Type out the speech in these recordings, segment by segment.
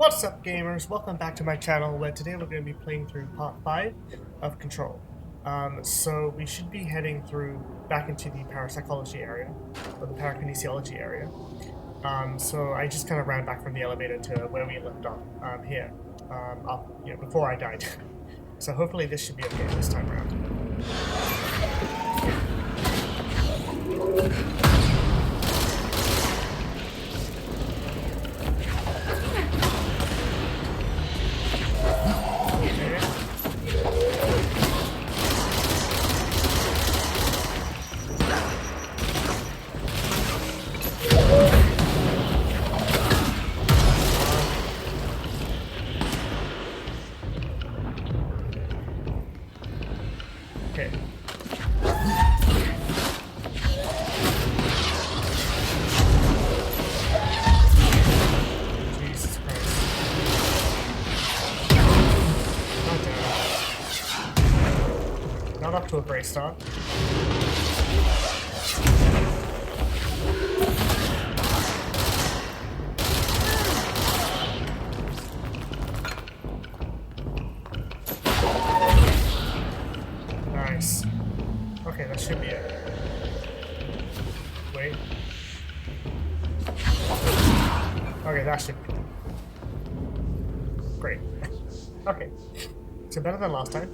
What's up, gamers? Welcome back to my channel, where today we're going to be playing through part 5 of Control. So we should be heading back into the parapsychology area, or the parakinesiology area. So I just kind of ran back from the elevator to where we left off, here, before I died. So hopefully this should be okay this time around. Okay. Jesus Christ. Not up to a great start. Nice. Okay, that should be it. Wait. Okay, that should be it. Great. Okay. So better than last time.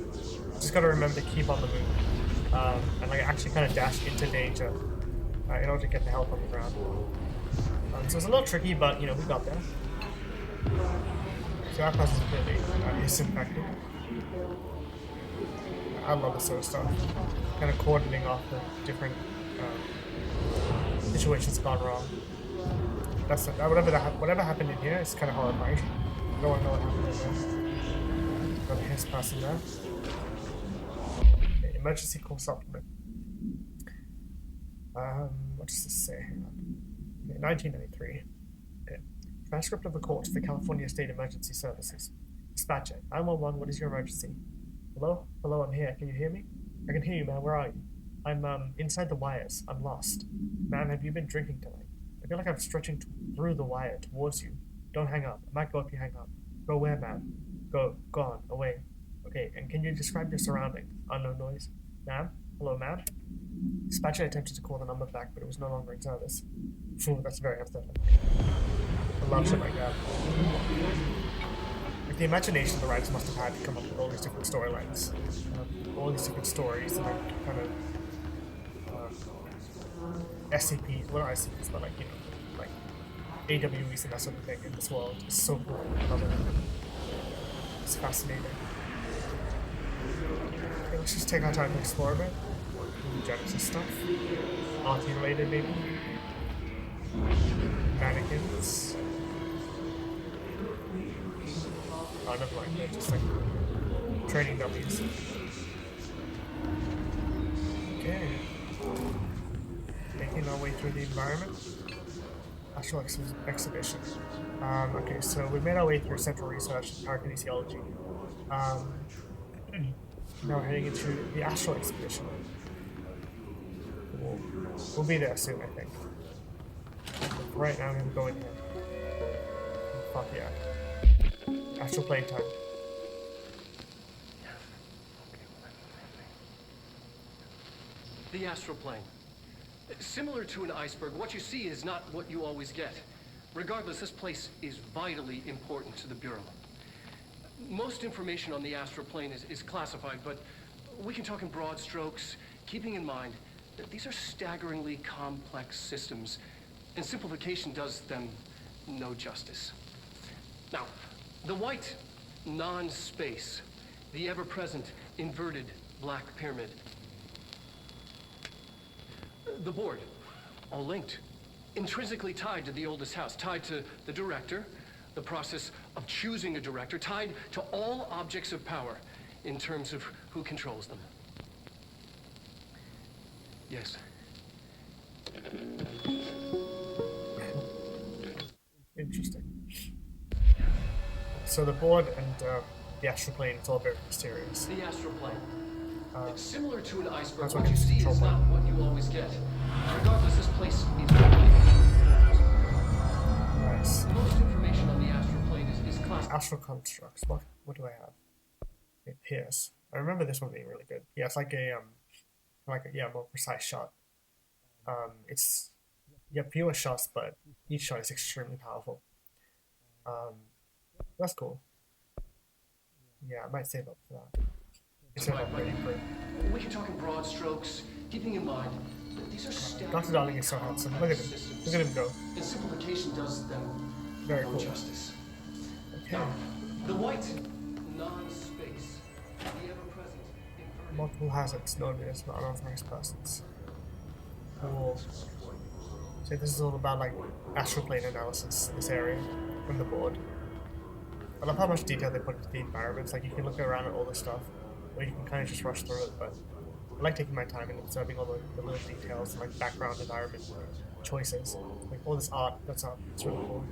Just gotta remember to keep on the move. And like actually kind of dash into danger in order to get the help on the ground. So it's a little tricky, but you know, we got there. So that person's clearly infected. I love this sort of stuff. Kind of coordinating off the different situations gone wrong. That's whatever happened in here is kind of horrifying. I don't want to know what happened in there. Got a his person there. Okay, emergency call supplement. What does this say? Hang on. Okay, 1993. Okay. Transcript of the call to the California State Emergency Services. Dispatcher, 911, what is your emergency? Hello? Hello, I'm here. Can you hear me? I can hear you, man. Where are you? I'm, inside the wires. I'm lost. Man, have you been drinking tonight? I feel like I'm stretching through the wire towards you. Don't hang up. I might go if you hang up. Go where, man? Go. Gone. Away. Okay, and can you describe your surroundings? Unknown noise. Ma'am? Hello, ma'am? Dispatcher attempted to call the number back, but it was no longer in service. Phew, that's very upsetting. I love shit like that. The imagination the writers must have had to come up with all these different storylines, all these different stories, and like kind of SCPs, well not SCPs, but like, you know, like AWEs and that sort of thing in this world. It's so cool. I love it. It's fascinating. Okay, let's just take our time to explore a bit. Genesis stuff. Art related maybe. Mannequins. Oh, never mind, they're just like training dummies. Okay. Making our way through the environment. Astral exhibition. Okay, so we made our way through Central Research and Parakinesiology. Now we're heading into the Astral exhibition. We'll be there soon, I think. Right now, I'm gonna go in here. Fuck yeah. Astral plane time. The astral plane. Similar to an iceberg, what you see is not what you always get. Regardless, this place is vitally important to the Bureau. Most information on the astral plane is classified, but we can talk in broad strokes, keeping in mind that these are staggeringly complex systems, and simplification does them no justice. Now, the white, non-space, the ever-present inverted black pyramid. The board, all linked, intrinsically tied to the oldest house, tied to the director, the process of choosing a director, tied to all objects of power in terms of who controls them. Yes. Interesting. So the board and the astral plane, it's all very mysterious. The astral plane. Similar to an iceberg, That's what what you see control is point. not what you always get. Regardless, this place is Nice. most information on the astral plane is Astral constructs. What do I have? Okay, Pierce. I remember this one being really good. Yeah, it's like a more precise shot. It's fewer shots, but each shot is extremely powerful. That's cool. Yeah, I might save up for that. Instead of upgrading for it. We can talk in broad strokes, keeping in mind that these are standard. Dr. Darling is so handsome. Look at him. Look at him go. And simplification does them Very no cool. justice. Okay. Now, the white non-space, the ever-present inverted. Multiple hazards known as unauthorized persons. Cool. So this is all about like astral plane analysis, this area from the board. I love how much detail they put into the environments. Like you can look around at all this stuff, or you can kind of just rush through it. But I like taking my time and observing all the little details, and, like background environment choices, like all this art that's up. It's really cool.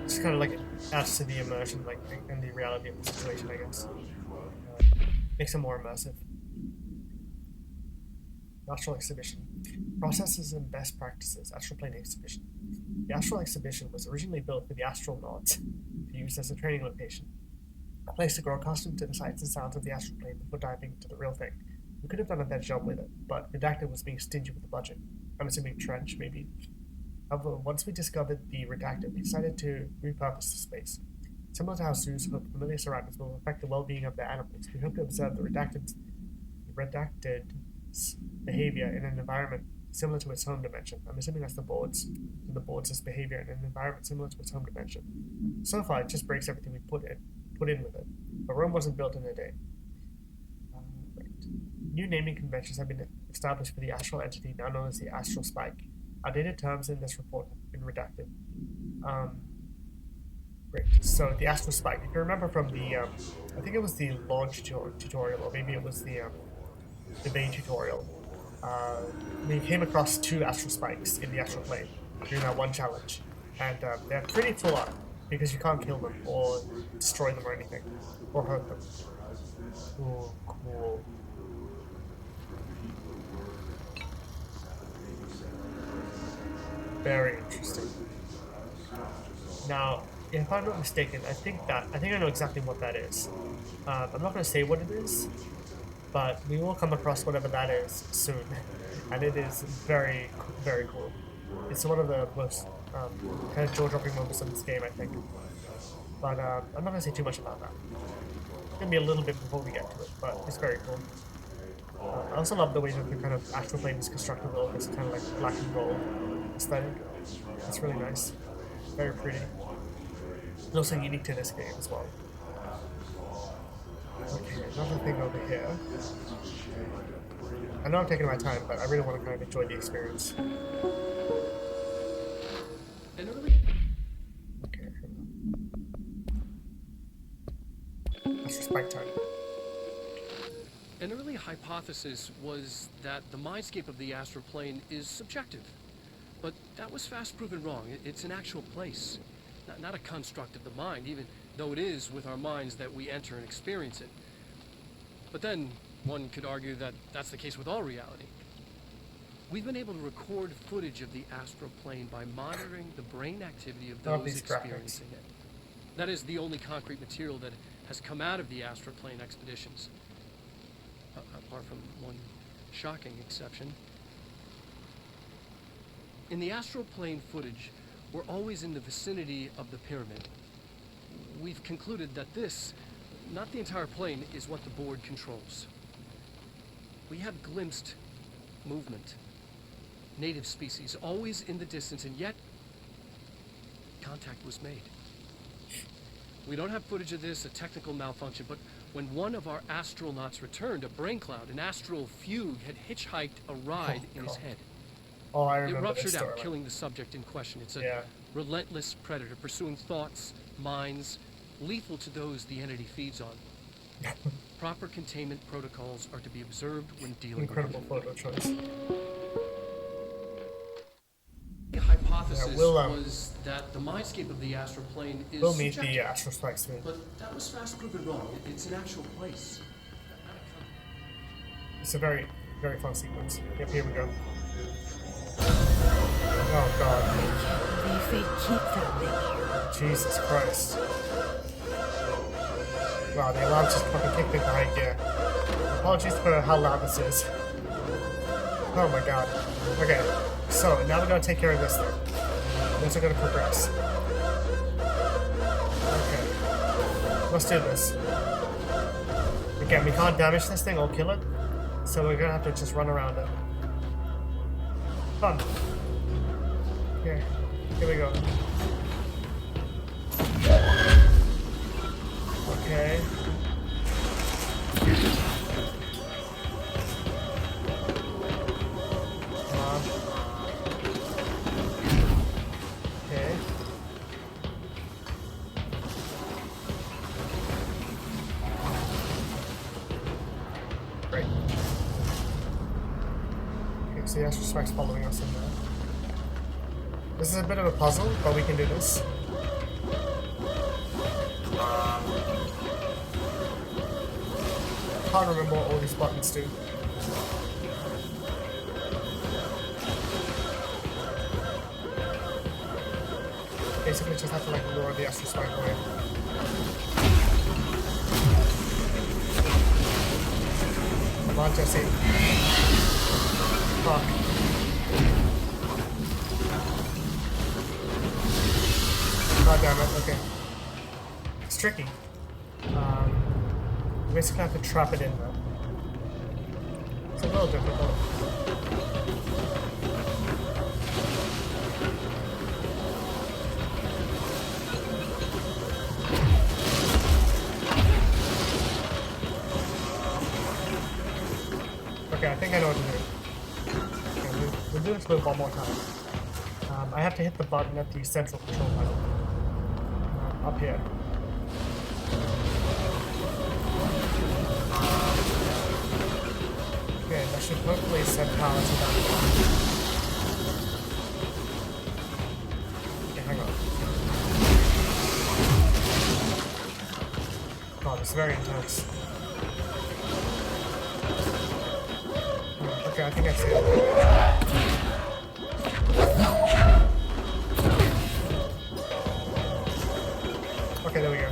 It's kind of like it adds to the immersion, like and the reality of the situation, I guess. Makes it more immersive. Astral exhibition. Processes and best practices. Astral plane exhibition. The astral exhibition was originally built for the astronauts to use as a training location. A place to grow accustomed to the sights and sounds of the astral plane before diving into the real thing. We could have done a better job with it, but Redacted was being stingy with the budget. I'm assuming Trench, maybe. However, once we discovered the Redacted, we decided to repurpose the space. Similar to how zoos hope familiar surroundings will affect the well-being of their animals, we hope to observe the Redacted's behavior in an environment similar to its home dimension. I'm assuming that's the board's. The board's behavior in an environment similar to its home dimension. So far, it just breaks everything we put in with it. But Rome wasn't built in a day. Right. New naming conventions have been established for the astral entity now known as the astral spike. Outdated terms in this report have been redacted. Great. So the astral spike. If you remember from the, I think it was the launch tutorial, or maybe it was the main tutorial. We came across 2 astral spikes in the astral plane during that one challenge, and they're pretty full on because you can't kill them or destroy them or anything, or hurt them. Ooh, cool. Very interesting. Now, if I'm not mistaken, I think I know exactly what that is. I'm not going to say what it is, but we will come across whatever that is soon, and it is very, very cool. It's one of the most kind of jaw-dropping moments in this game, I think. But I'm not going to say too much about that. It's going to be a little bit before we get to it, but it's very cool. I also love the way that the kind of astral plane is constructed with all this kind of like black and gold aesthetic. It's really nice. Very pretty. It's also unique to this game as well. Okay, another thing over here. I know I'm taking my time, but I really want to kind of enjoy the experience. Okay. That's spike time. An early hypothesis was that the mindscape of the astral plane is subjective. But that was fast proven wrong. It's an actual place, not a construct of the mind, even though it is with our minds that we enter and experience it. But then one could argue that that's the case with all reality. We've been able to record footage of the astral plane by monitoring the brain activity of those experiencing it. That is the only concrete material that has come out of the astral plane expeditions. Apart from one shocking exception. In the astral plane footage, we're always in the vicinity of the pyramid. We've concluded that this, not the entire plane, is what the board controls. We have glimpsed movement, native species, always in the distance, and yet contact was made. We don't have footage of this, a technical malfunction, but when one of our astronauts returned, a brain cloud, an astral fugue, had hitchhiked a ride in his head. Oh, I remember. It ruptured this out, killing the subject in question. It's a relentless predator pursuing thoughts, minds, lethal to those the entity feeds on. Proper containment protocols are to be observed when dealing Incredible with it. photo choice. The hypothesis was that the mindscape of the astral plane is we'll meet the astral spike soon. But that was fast proven wrong. It's an actual place. It's a very, very fun sequence. Yep, here we go. Oh god. If we keep them there, Jesus Christ. Wow, the alarm just fucking kicked into high gear. Apologies for how loud this is. Oh my god. Okay, so now we're gonna take care of this thing. Then we're gonna progress. Okay. Let's do this. Again, we can't damage this thing or kill it, so we're gonna have to just run around it. Fun. Here we go. Okay. Come on. Okay. Great. Okay, so the Astro Spike's following us in there. This is a bit of a puzzle, but we can do this. I can't remember what all these buttons do. Basically just have to like lure the Astro Spike away. Come on, Jesse. Fuck. God damn it, okay. It's tricky. You basically have to trap it in though. It's a little difficult. Okay, I think I know what to do. Okay, we'll do this loop one more time. I have to hit the button at the central control panel. Up here. Okay, that should hopefully set power to that. Okay, hang on. God, it's very intense. Okay, I think I see it. Okay, there we go.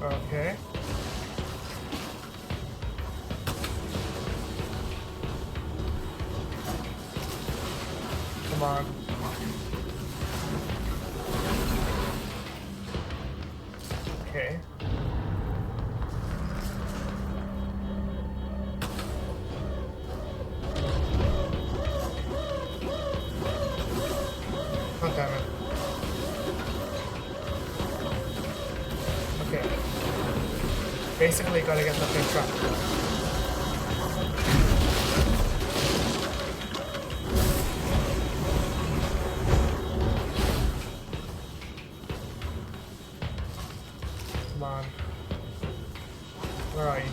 Okay. Come on. Okay. God damn it. Okay. Basically, gotta get the thing trapped. Come on. Where are you?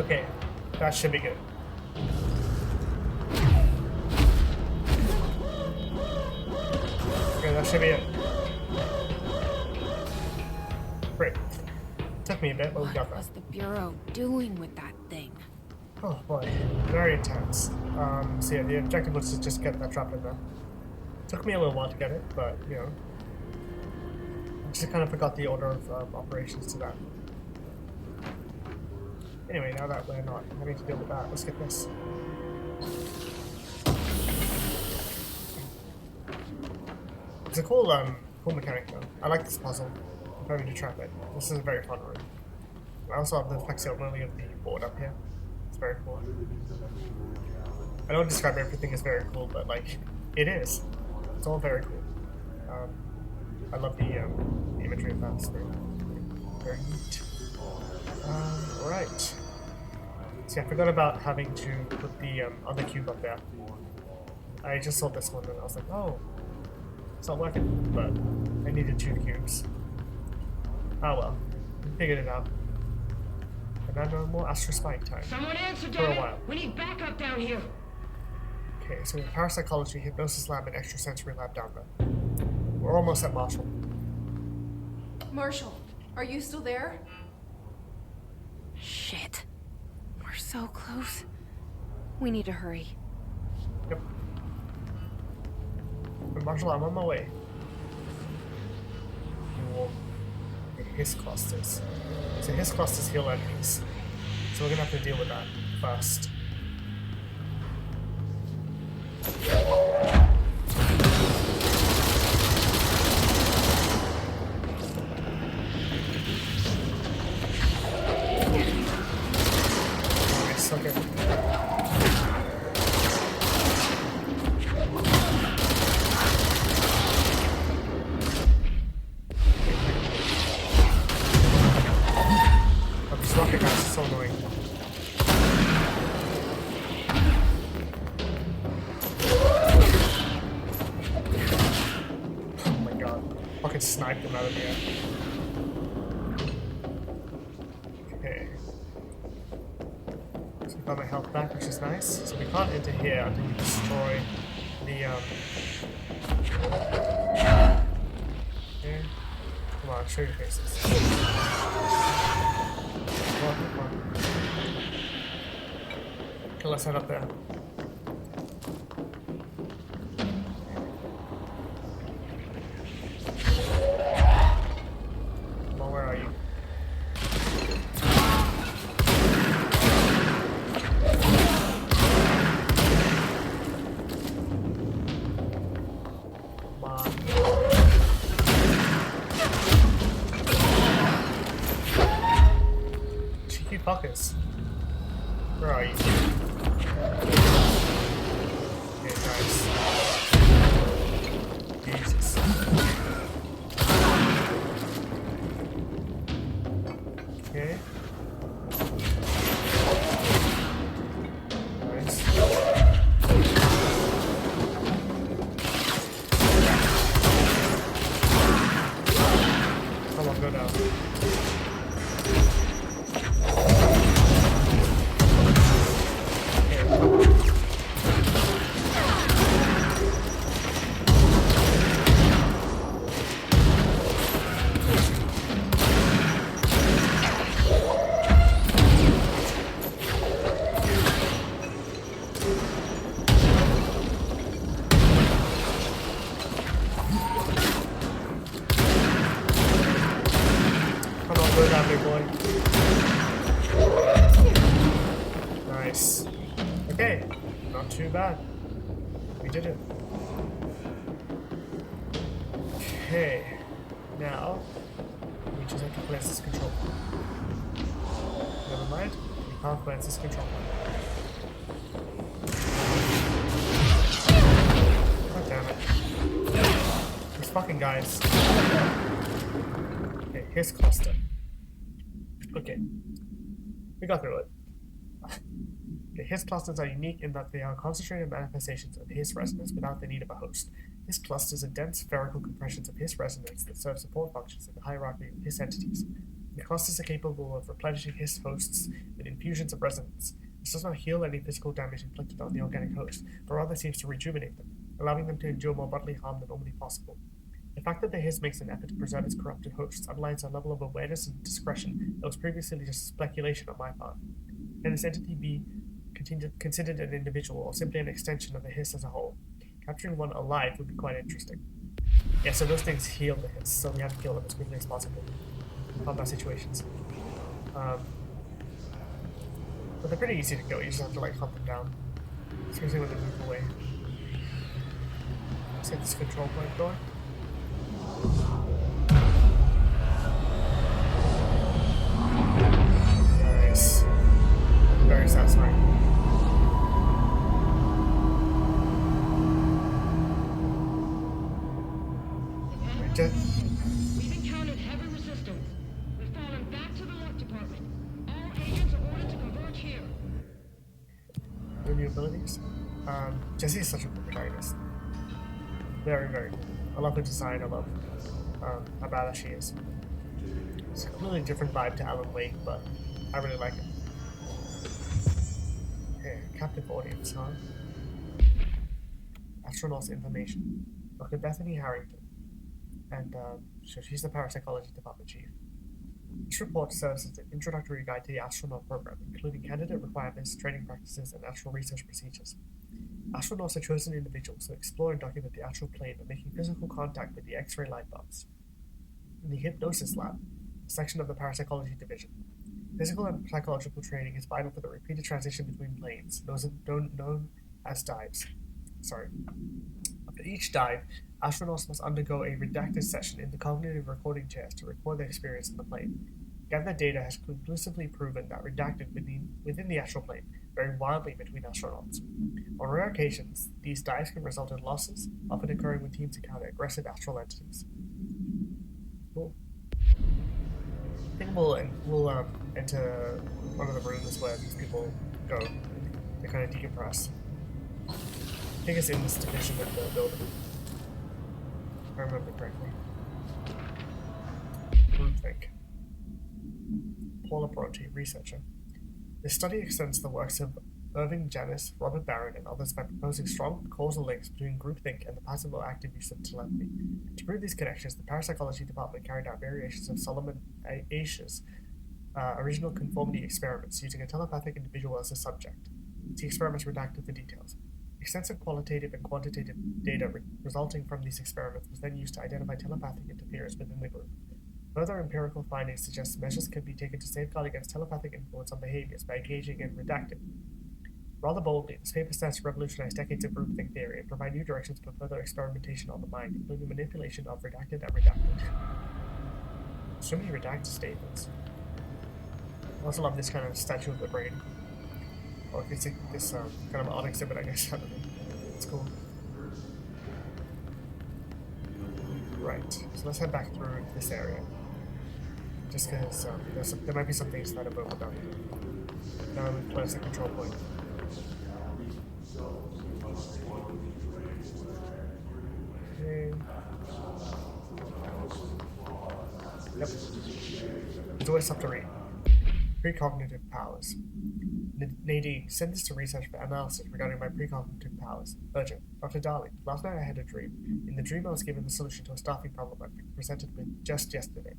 Okay, that should be good. Okay, that should be it. Great. Took me a bit, but we got What that. was the Bureau doing with that thing? Oh boy, very intense. So yeah, the objective was to just get that trap in there. Took me a little while to get it, but you know, I just kind of forgot the order of operations to that. Anyway, now that we're not having to deal with that, let's get this. It's a cool, cool mechanic though. I like this puzzle. I'm having to trap it. This is a very fun room. I also have the flexibility of the board up here. It's very cool. I don't describe everything as very cool, but like, it is. It's all very cool. I love the imagery of that. It's very neat. Alright. See, I forgot about having to put the other cube up there. I just saw this one and I was like, oh, it's not working, but I needed 2 cubes. Oh well, we figured it out. And now no more Astro Spike time. Someone answer, For a damn it! while. We need backup down here. Okay, so we have parapsychology, hypnosis lab, and extrasensory lab down there. We're almost at Marshall. Marshall, are you still there? Shit. We're so close. We need to hurry. Yep. But Marshall, I'm on my way. Whoa. His clusters. So his clusters heal enemies. So we're gonna have to deal with that first. Nice, okay. Oh, these rocket guys are so annoying. Oh my god. Fucking sniped them out of the air. Okay. So we got my health back, which is nice. So we can't enter here until we destroy the Okay. Come on, show your faces. Come on, come on. Okay, let's head up there. Come on, where are you? Come on. Cheeky fuckers. Where are you? Okay, nice. Jesus. Okay. Nice. Come on, go down. Okay, come on. Come on, go down, big boy. Nice. Okay, not too bad. We did it. Okay, now we just have to cleanse this control. Never mind, we can't cleanse this control. God damn it. These fucking guys. Okay, here's cluster. Okay, we got through it. Okay, His clusters are unique in that they are concentrated manifestations of His resonance without the need of a host. His clusters are dense spherical compressions of His resonance that serve support functions in the hierarchy of His entities. The clusters are capable of replenishing His hosts with infusions of resonance. This does not heal any physical damage inflicted on the organic host, but rather seems to rejuvenate them, allowing them to endure more bodily harm than normally possible. The fact that the His makes an effort to preserve its corrupted hosts underlines a level of awareness and discretion that was previously just speculation on my part. Can this entity be considered an individual or simply an extension of the His as a whole? Capturing one alive would be quite interesting. Yeah, so those things heal the His, so we have to kill them as quickly as possible in combat situations. But they're pretty easy to kill, you just have to like hunt them down. Especially when they move away. Let's get this control point going. Nice. Very satisfying. We've encountered heavy resistance. We've fallen back to the left department. All agents are ordered to converge here. Your new abilities? Jessie is such a good protagonist. Very, very good. I love her design, I love how badass she is. It's a completely different vibe to Alan Wake, but I really like it. Okay, captive audience, huh? Astronaut's information. Dr. Bethany Harrington. And so she's the parapsychology department chief. This report serves as an introductory guide to the astronaut program, including candidate requirements, training practices, and astral research procedures. Astronauts are chosen individuals who explore and document the astral plane by making physical contact with the X-ray light bulbs. In the Hypnosis Lab, a section of the Parapsychology Division, physical and psychological training is vital for the repeated transition between planes, known as dives. After each dive, astronauts must undergo a redacted session in the cognitive recording chairs to record their experience in the plane. Gathered data has conclusively proven that redacted within the astral plane vary wildly between astronauts. On rare occasions, these dives can result in losses, often occurring when teams encounter aggressive astral entities. Cool. I think we'll enter one of the rooms where these people go. They kind of decompress. I think it's in this division of the building, if I remember correctly. Groupthink. Paula Bronte, researcher. This study extends the works of Irving Janis, Robert Barron, and others by proposing strong causal links between groupthink and the passive or active use of telepathy. To prove these connections, the Parapsychology Department carried out variations of Solomon Asch's original conformity experiments using a telepathic individual as a subject. The experiments redacted the details. Extensive qualitative and quantitative data resulting from these experiments was then used to identify telepathic interference within the group. Further empirical findings suggest measures can be taken to safeguard against telepathic influence on behaviors by engaging in redacted. Rather boldly, this paper stands to revolutionize decades of groupthink theory and provide new directions for further experimentation on the mind, including manipulation of redacted and redacted. So many redacted statements. I also love this kind of statue of the brain. Or this kind of odd exhibit, I guess. I don't know. It's cool. Right, so let's head back through this area. Just because there might be some things that have opened up. Now we've closed the control point. Okay. Yep. There's always stuff to read. Precognitive powers. Nadine, send this to research for analysis regarding my precognitive powers. Urgent. Dr. Darling, last night I had a dream. In the dream I was given the solution to a staffing problem I presented with just yesterday.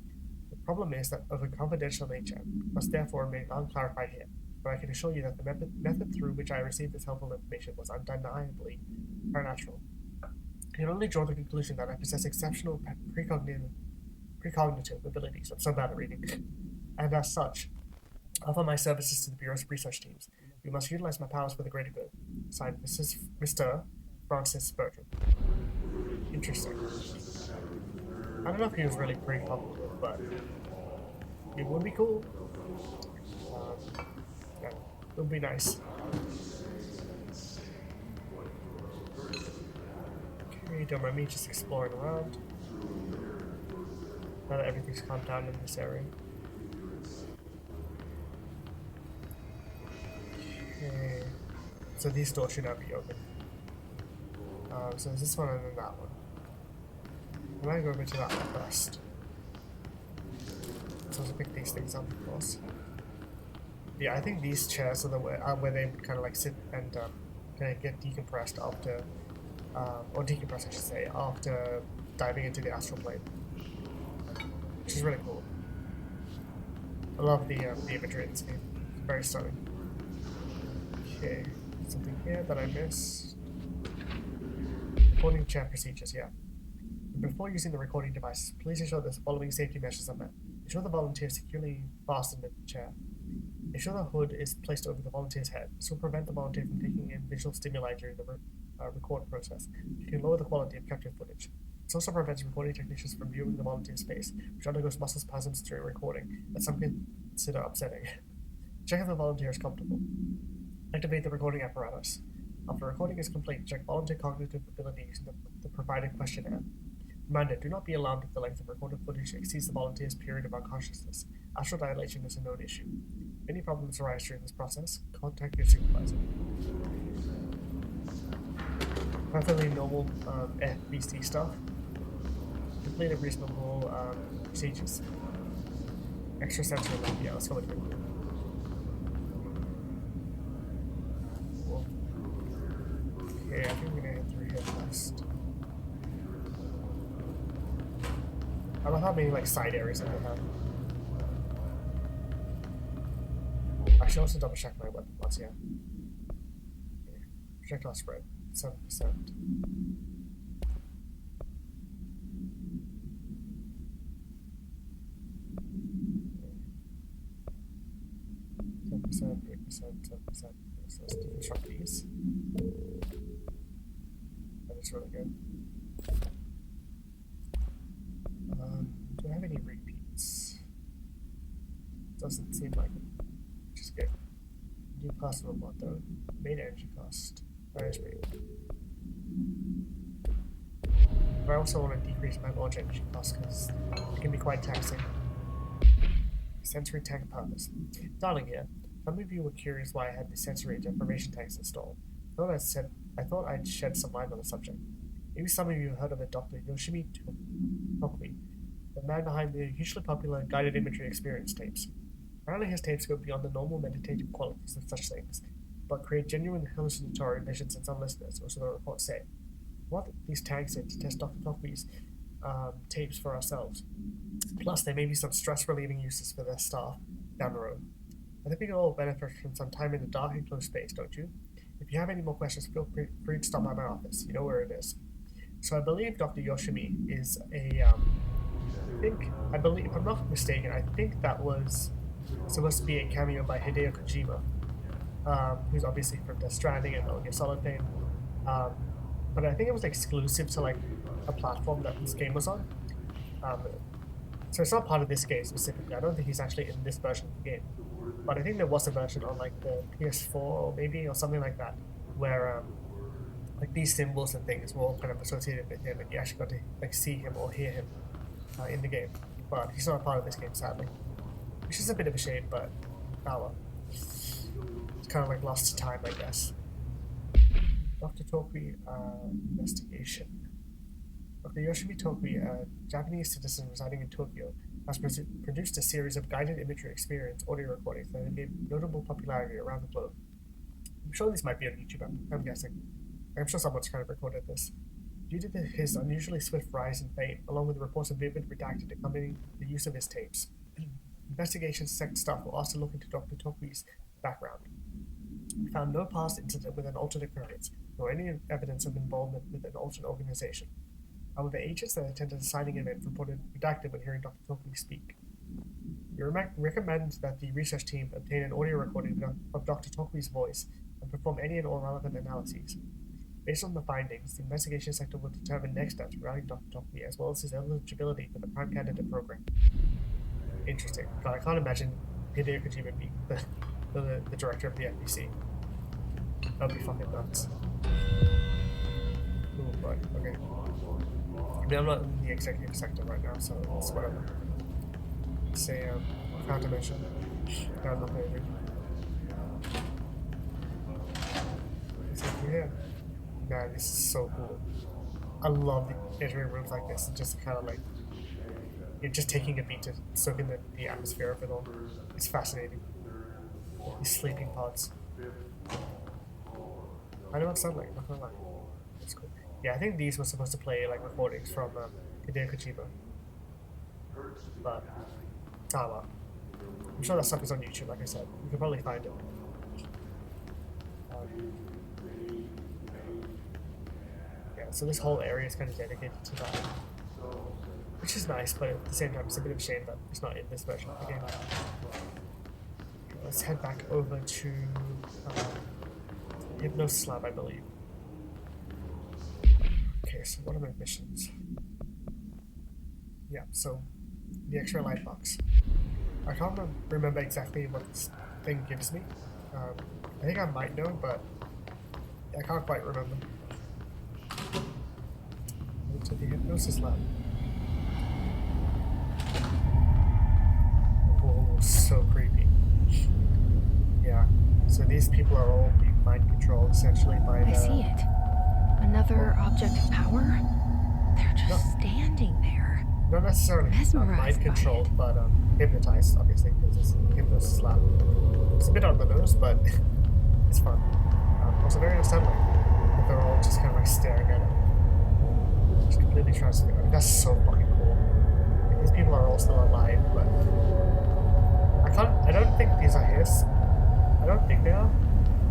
The problem is that of a confidential nature, must therefore remain unclarified here, but I can assure you that the method through which I received this helpful information was undeniably supernatural. I can only draw the conclusion that I possess exceptional precognitive abilities. I'm so bad at reading. And as such, offer my services to the Bureau's research teams. We must utilize my powers for the greater good. Signed, Mr. Francis Bertram. Interesting. I don't know if he was really precognitive, but it would be cool. Yeah, it would be nice. Okay, don't mind me just exploring around. Now that everything's calmed down in this area. Okay, so these doors should not be open. So there's this one and then that one. I'm gonna go over to that one first. So let's pick these things up, of course. Yeah, I think these chairs are the way where they kind of like sit and kind of get decompressed after, or decompressed I should say, after diving into the astral plane, which is really cool. I love the imagery in this game. It's very stunning. Okay, something here that I missed. Recording chair procedures, yeah. Before using the recording device, please ensure the following safety measures are met. Ensure the volunteer is securely fastened in the chair. Ensure the hood is placed over the volunteer's head. This will prevent the volunteer from taking in visual stimuli during the record process. It can lower the quality of captured footage. This also prevents recording technicians from viewing the volunteer's face, which undergoes muscle spasms during recording, that some consider upsetting. Check if the volunteer is comfortable. Activate the recording apparatus. After recording is complete, check volunteer cognitive ability using the provided questionnaire. Reminder, do not be alarmed if the length of recorded footage exceeds the volunteer's period of unconsciousness. Astral dilation is a known issue. If any problems arise during this process, contact your supervisor. Perfectly normal FBC stuff. Complete reasonable procedures. Extrasensory lab, yeah, let's go with it. Cool. Okay, I think we're gonna head through here first. I love how many like side areas that they have. I should also double check my weapon mods here. Okay. Projectile spread, 7%. 7%, 8%, 7%. So let's deconstruct these. That is really good. Do I have any repeats? Doesn't seem like it. Which is good. New possible mod though. Main energy cost. That is pretty good. But I also want to decrease my launch energy cost because it can be quite taxing. Sensory tank purpose. Darling here, some of you were curious why I had the sensory deprivation tanks installed. I thought I'd shed some light on the subject. Maybe some of you heard of a Dr. Yoshimi Tokumi, the man behind the hugely popular guided imagery experience tapes. Apparently his tapes go beyond the normal meditative qualities of such things, but create genuine hallucinatory visions in some listeners, or so the reports say. What these tanks in to test Dr. Tokumi's tapes for ourselves. Plus, there may be some stress-relieving uses for their staff down the road. I think we can all benefit from some time in the dark and closed space, don't you? If you have any more questions, feel free to stop by my office. You know where it is. So I believe Dr. Yoshimi is a, I believe, if I'm not mistaken, I think that was supposed to be a cameo by Hideo Kojima, who's obviously from Death Stranding and Metal Gear Solid fame. But I think it was exclusive to like a platform that this game was on. So it's not part of this game specifically. I don't think he's actually in this version of the game. But I think there was a version on like the PS4 or maybe or something like that, where like these symbols and things were all kind of associated with him, and you actually got to like see him or hear him in the game. But he's not a part of this game, sadly, which is a bit of a shame. But well, it's kind of like lost to time, I guess. Dr. Tokui investigation. Dr. Yoshimi Tokui, a Japanese citizen residing in Tokyo, has produced a series of guided imagery experience audio recordings that have gained notable popularity around the globe. I'm sure these might be on YouTube, I'm guessing. I'm sure someone's kind of recorded this. Due to his unusually swift rise in fame, along with reports of vivid redacted accompanying the use of his tapes, investigation staff will also look into Dr. Tokui's background. We found no past incident with an alternate occurrence, nor any evidence of involvement with an alternate organization. However, agents that attended the signing event reported redacted when hearing Dr. Tokui speak. We recommend that the research team obtain an audio recording of Dr. Tokui's voice and perform any and all relevant analyses. Based on the findings, the investigation sector will determine next steps regarding Dr. Tokui as well as his eligibility for the Prime Candidate program. Interesting. God, I can't imagine Hideo Kojima being the director of the FBC. That would be fucking nuts. Oh boy, okay. I mean, I'm not in the executive sector right now, so it's whatever. Say, countermeasure. No, I'm not going to read. It's like, yeah. Man, this is so cool. I love entering rooms like this and just kind of like, you're just taking a beat to soak in the atmosphere of it all. It's fascinating. These sleeping pods. I know what it sounds like, not gonna lie. It's cool. Yeah, I think these were supposed to play like recordings from Hideo Kojima. But, well. I'm sure that stuff is on YouTube, like I said. You can probably find it. Yeah, so this whole area is kind of dedicated to that. Which is nice, but at the same time, it's a bit of a shame that it's not in this version of the game. Okay, let's head back over to Hypnosis Lab, I believe. Okay, so what are my missions? Yeah, so the X-ray light box. I can't remember exactly what this thing gives me. I think I might know, but I can't quite remember. Go to the Hypnosis Lab. Oh, so creepy. Yeah, so these people are all being mind controlled essentially by I see it. Another object of power? They're just standing there. Not necessarily mind controlled, but hypnotized, obviously, because it's a Hypnosis Lab. It's a bit on the nose, but it's fun. Also very unsettling that they're all just kind of like staring at it. Just completely transfigured. I mean, that's so fucking cool. Like, these people are all still alive, but I don't think these are his. I don't think they are.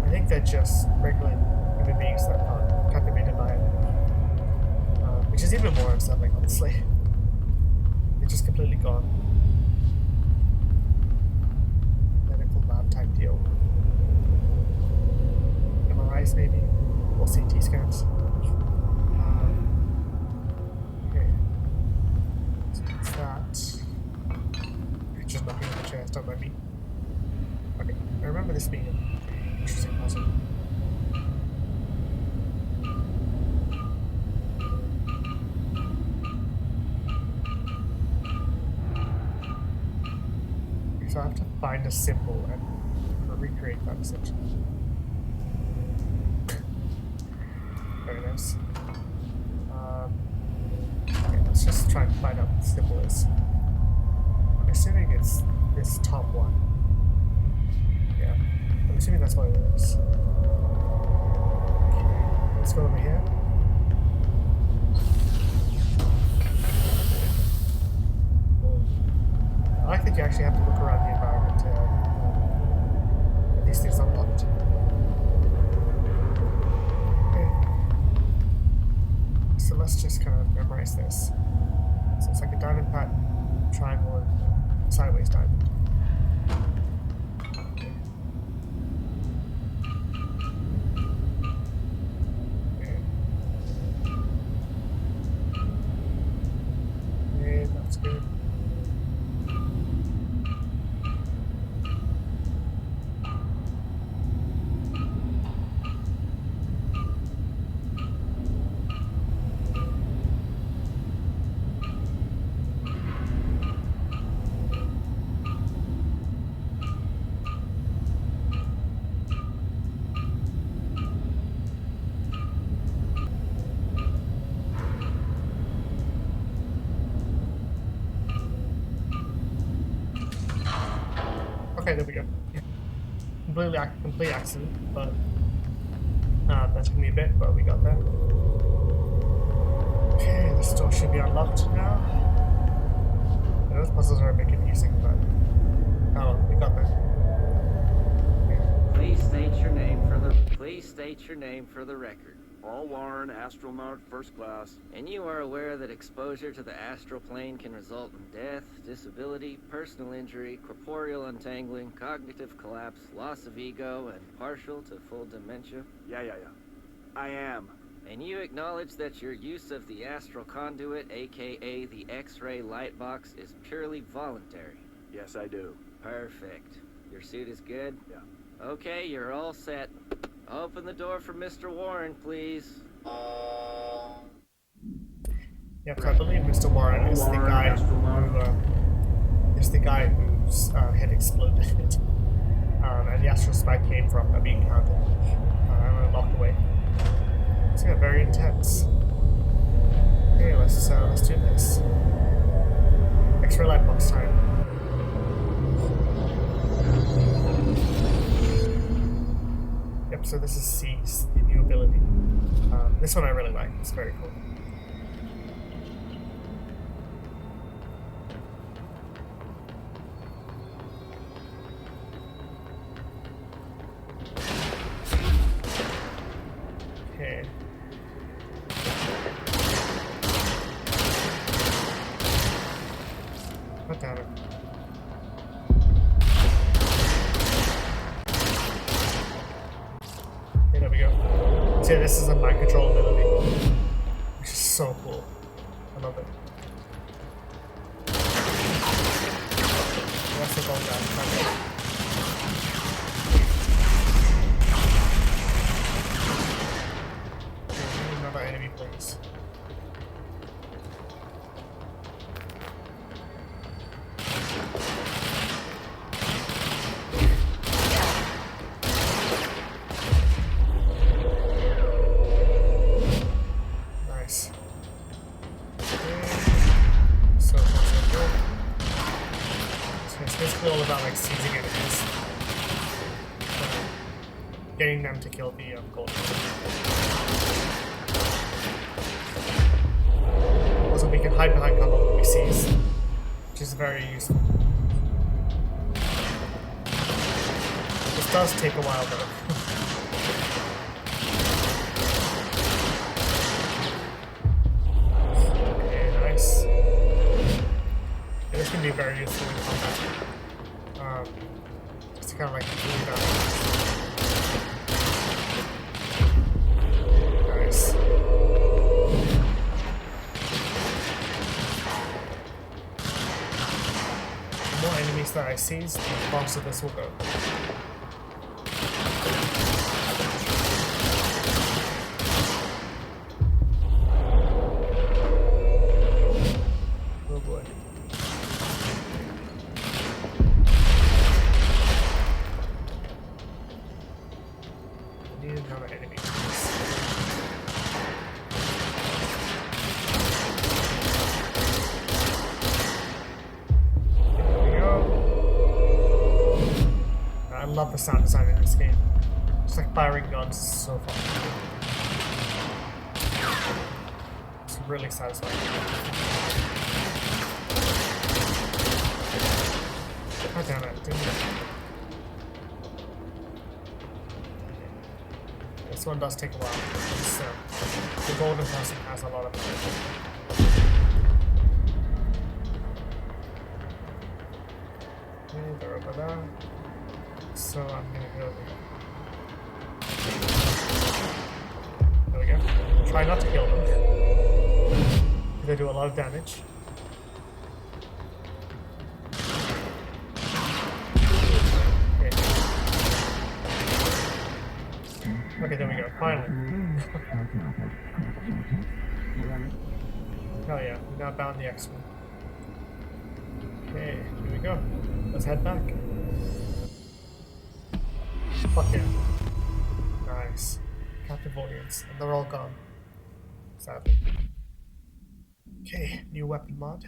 I think they're just regular human beings that are captivated by it. Which is even more unsettling, honestly. They're just completely gone. Medical lab type deal. MRIs maybe, or CT scans. Okay. So that's that. Just knocking on the chest, don't mind me. Okay, I remember this being an interesting puzzle. So I have to find a symbol and recreate that essentially. Very nice. Okay, let's just try and find out what the symbol is. I'm assuming it's this top one. Yeah, I'm assuming that's what it is. Okay, let's go over here. I like that you actually have to look around the environment to get these things unlocked. Okay. So let's just kind of memorize this. So it's like a diamond pattern, triangle, and sideways diamond. Okay. Okay, that's good. Okay, there we go. Complete accident, but that took me a bit, but we got there. Okay, this door should be unlocked now. Yeah, those puzzles are a bit confusing, but oh, we got there. Okay. Please state your name for the record. Paul Warren, astronaut, first class. And you are aware that exposure to the astral plane can result in death, disability, personal injury, corporeal untangling, cognitive collapse, loss of ego, and partial to full dementia? Yeah. I am. And you acknowledge that your use of the astral conduit, aka the X-ray light box, is purely voluntary? Yes, I do. Perfect. Your suit is good? Yeah. Okay, you're all set. Open the door for Mr. Warren, please. Yep, so I believe Mr. Warren is the guy whose head exploded. And the astral spike came from that being counted. And locked away. It's getting very intense. Okay, let's do this. X-ray light box time. Yep, so this is C's, the new ability. This one I really like, it's very cool. Okay. God damn it. Okay, there we go. So yeah, this is a mind control ability, which is so cool. I love it. That's the goal guy. Another enemy, please. Nice. So far, so good. So it's basically all about like seizing enemies, getting them to kill the gold. Also, we can hide behind cover when we seize, which is very useful. This does take a while though. Okay, nice. Yeah, this can be very useful in combat. Just to kind of like move down. Nice. The more enemies that I seize, the faster this will go. Oh boy. I need another enemy. There we go. I love the sound design in this game. It's like firing guns is so fun. It's really satisfying. God damn it, didn't it? This one does take a while. It's, the golden person has a lot of it. Okay, they're over there. So I'm gonna go over here. There we go. Try not to kill them. They do a lot of damage. Okay, there we go. Finally. Hell yeah, we now bound the X-Men. Okay, here we go. Let's head back. Fuck yeah. Nice. Captive audience. And they're all gone. Sadly. Okay, new weapon mod.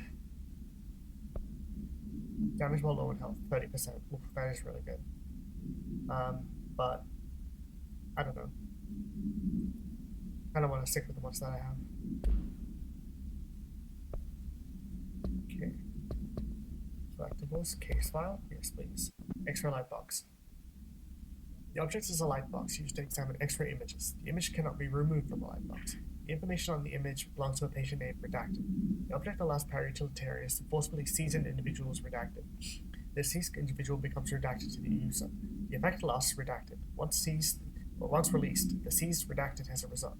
Damage while low in health, 30%. Oof, that is really good. But I don't know. I don't want to stick with the ones that I have. Okay. Collectibles, case file, yes please. X-ray light box. The object is a light box used to examine X-ray images. The image cannot be removed from the light box. The information on the image belongs to a patient name redacted. The object allows para-utilitarians to forcibly seize an individual as redacted. The seized individual becomes redacted to the user. The effect lasts redacted. Once released, the seized redacted has a result.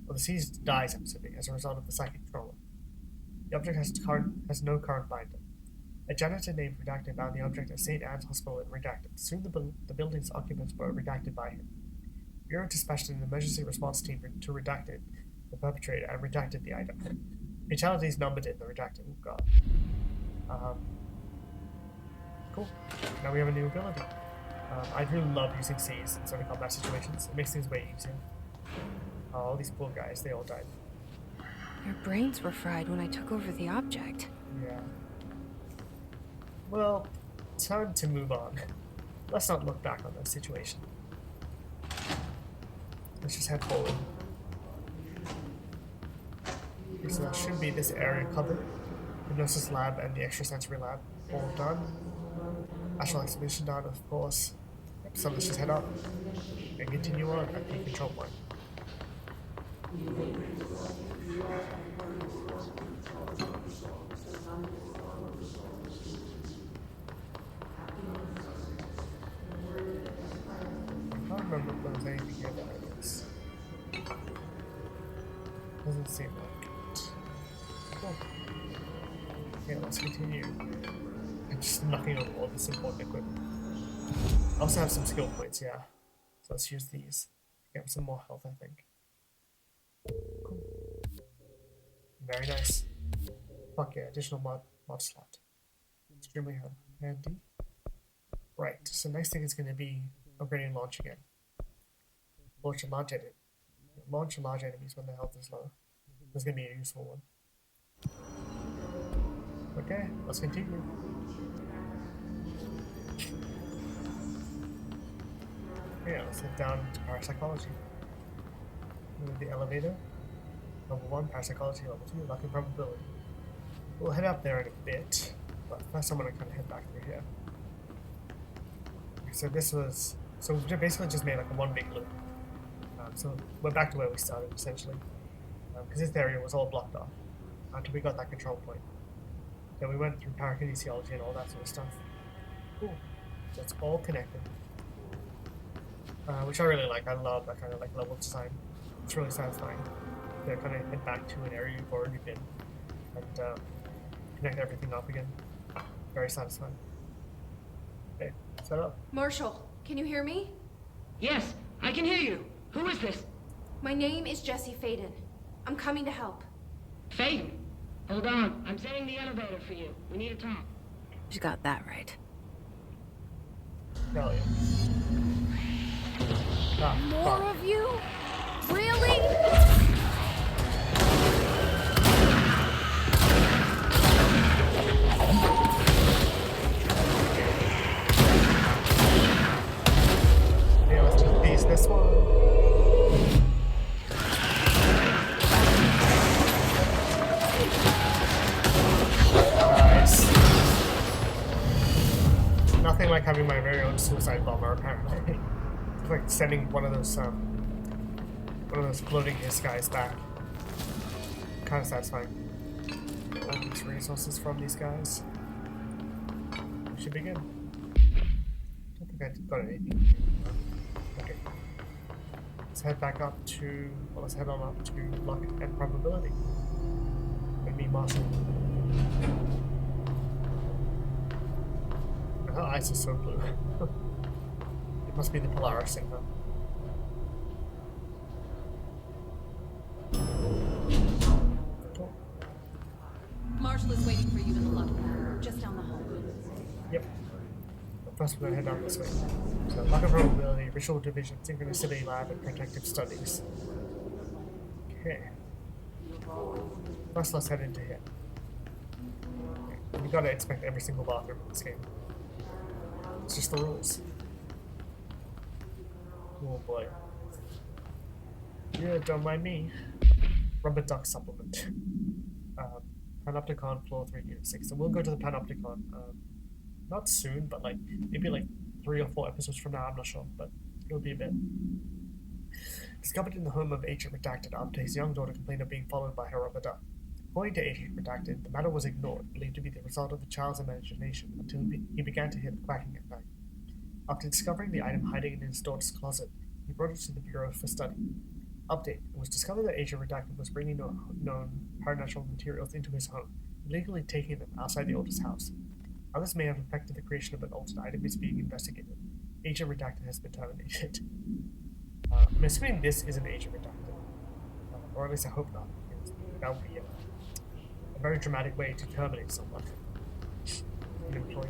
Or the seized dies, absolutely, as a result of the psychic trauma. The object has no current binder. A janitor named Redacted found the object at St. Anne's Hospital in Redacted. Soon the building's occupants were redacted by him. Bureau dispatched an emergency response team to Redacted the perpetrator and redacted the item. Fatalities numbered in the Redacted. Oh god. Cool. Now we have a new ability. I really love using C's in certain combat situations. It makes things way easier. All these poor guys, they all died. Their brains were fried when I took over the object. Yeah. Well, time to move on. Let's not look back on that situation. Let's just head forward. Okay, so that should be this area covered. Hypnosis lab and the extrasensory lab all done. Astral exhibition done, of course. Yep, so let's just head up and continue on at the control point. I can't remember if there was anything here that I missed. Doesn't seem like it. Cool. Okay, let's continue. I'm just knocking over all this important equipment. I also have some skill points, yeah. So let's use these. Get some more health, I think. Cool. Very nice. Fuck yeah, additional mod slot. Extremely handy. Right, so next thing is going to be upgrading launch again. Launch large enemies when their health is low. This is going to be a useful one. Okay, let's continue. Okay, let's head down to parapsychology. Move the elevator. Level 1, parapsychology. Level 2, luck and probability. We'll head up there in a bit, but first I'm going to kind of head back through here. So this was So we basically just made like a one big loop. So we're back to where we started essentially, because this area was all blocked off until we got that control point. Then we went through parakinesiology and all that sort of stuff. Cool. So it's all connected, which I really like. I love that kind of like level design. It's really satisfying to kind of head back to an area you've already been and connect everything up again. Very satisfying. Okay, set up. Marshall, can you hear me? Yes, I can hear you. Who is this? My name is Jessie Faden. I'm coming to help. Faden. Hold on. I'm setting the elevator for you. We need to talk. You got that right. Hell yeah. Ah, More fuck. of you? Really? Yeah, let's just piece this one. Nice. Nothing like having my very own suicide bomber, apparently. It's like sending one of those floating hiss guys back. Kind of satisfying. Get all these resources from these guys. We should begin. Don't think I got anything. Okay. Let's head back up to, well, let's head on up to luck and probability. And meet Marshall. Her eyes are so blue. It must be the Polaris in her. Cool. Marshall is waiting for you in the lobby, just down the hall. Yep. But first we're gonna head down this way. So luck and probability, ritual division, synchronicity lab, and protective studies. Okay. First let's head into here. Okay. You gotta expect every single bathroom in this game. It's just the rules. Oh boy. Yeah, don't mind me. Rubber duck supplement. Panopticon floor 3 unit 6. So we'll go to the Panopticon not soon, but like maybe like 3 or 4 episodes from now, I'm not sure, but it'll be a bit. Discovered in the home of Agent Redacted after his young daughter complained of being followed by her rubber duck. According to Agent Redacted, the matter was ignored, believed to be the result of the child's imagination, until he began to hear the quacking at night. After discovering the item hiding in his daughter's closet, he brought it to the Bureau for study. Update: it was discovered that Agent Redacted was bringing known paranatural materials into his home, illegally taking them outside the oldest house. How this may have affected the creation of an altered item is being investigated. Agent Redacted has been terminated. I'm assuming this is an Agent Redacted. Or at least I hope not, because that would be a very dramatic way to terminate someone. An employee.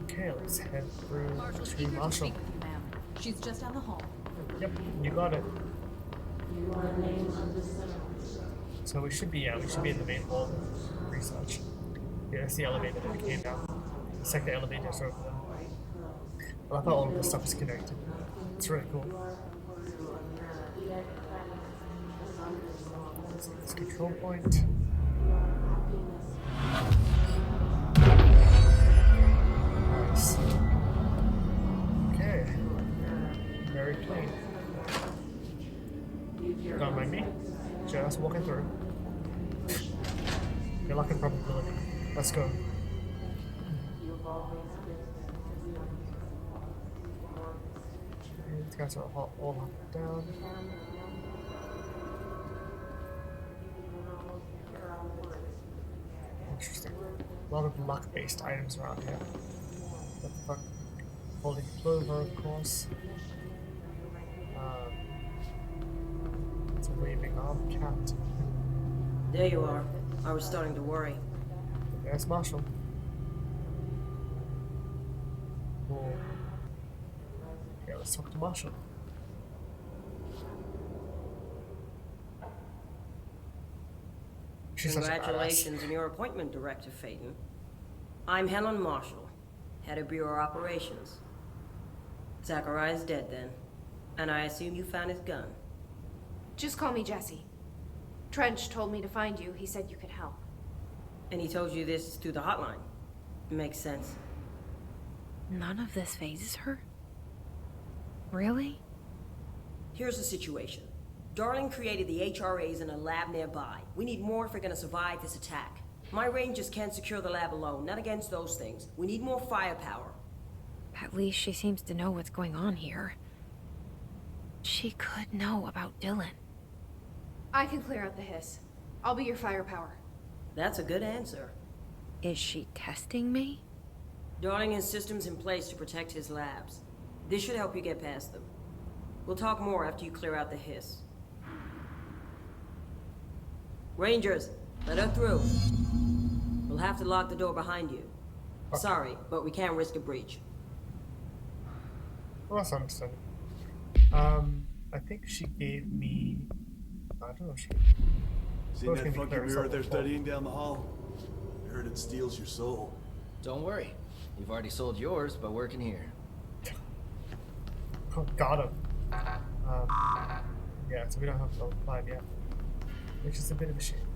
Okay, let's head through Marshall, to eager to Marshall. speak with you, ma'am. She's just down the hall. Yep, you got it. So we should be in the main hall of research. Yeah, that's the elevator that we came down. The second elevator is over there. I love how all of this stuff is connected. It's really cool. Let's see this control point. Nice. Okay. Very clean. Don't mind me. Just walking through. Good luck and probability. Let's go. These guys are all up and down. Interesting. A lot of luck-based items around here. What the fuck? Holding clover, of course. It's a waving arm cat. There you are. I was starting to worry. There's Marshall. Cool. Okay, let's talk to Marshall. She's such a badass. Congratulations on your appointment, Director Faden. I'm Helen Marshall, head of Bureau Operations. Zachariah's dead then, and I assume you found his gun. Just call me Jessie. Trench told me to find you. He said you could help. And he told you this through the hotline. Makes sense. None of this phases her? Really? Here's the situation. Darling created the HRAs in a lab nearby. We need more if we're gonna survive this attack. My rangers can't secure the lab alone, not against those things. We need more firepower. At least she seems to know what's going on here. She could know about Dylan. I can clear out the hiss. I'll be your firepower. That's a good answer. Is she testing me? Darling has systems in place to protect his labs. This should help you get past them. We'll talk more after you clear out the hiss. Rangers, let her through. We'll have to lock the door behind you. Sorry, but we can't risk a breach. Well, that's understandable. I think she gave me. I don't know. See that funky mirror they're studying down the hall? I heard it steals your soul. Don't worry. You've already sold yours by working here. Oh, got him. Yeah, so we don't have level 5 yet, which is a bit of a shame.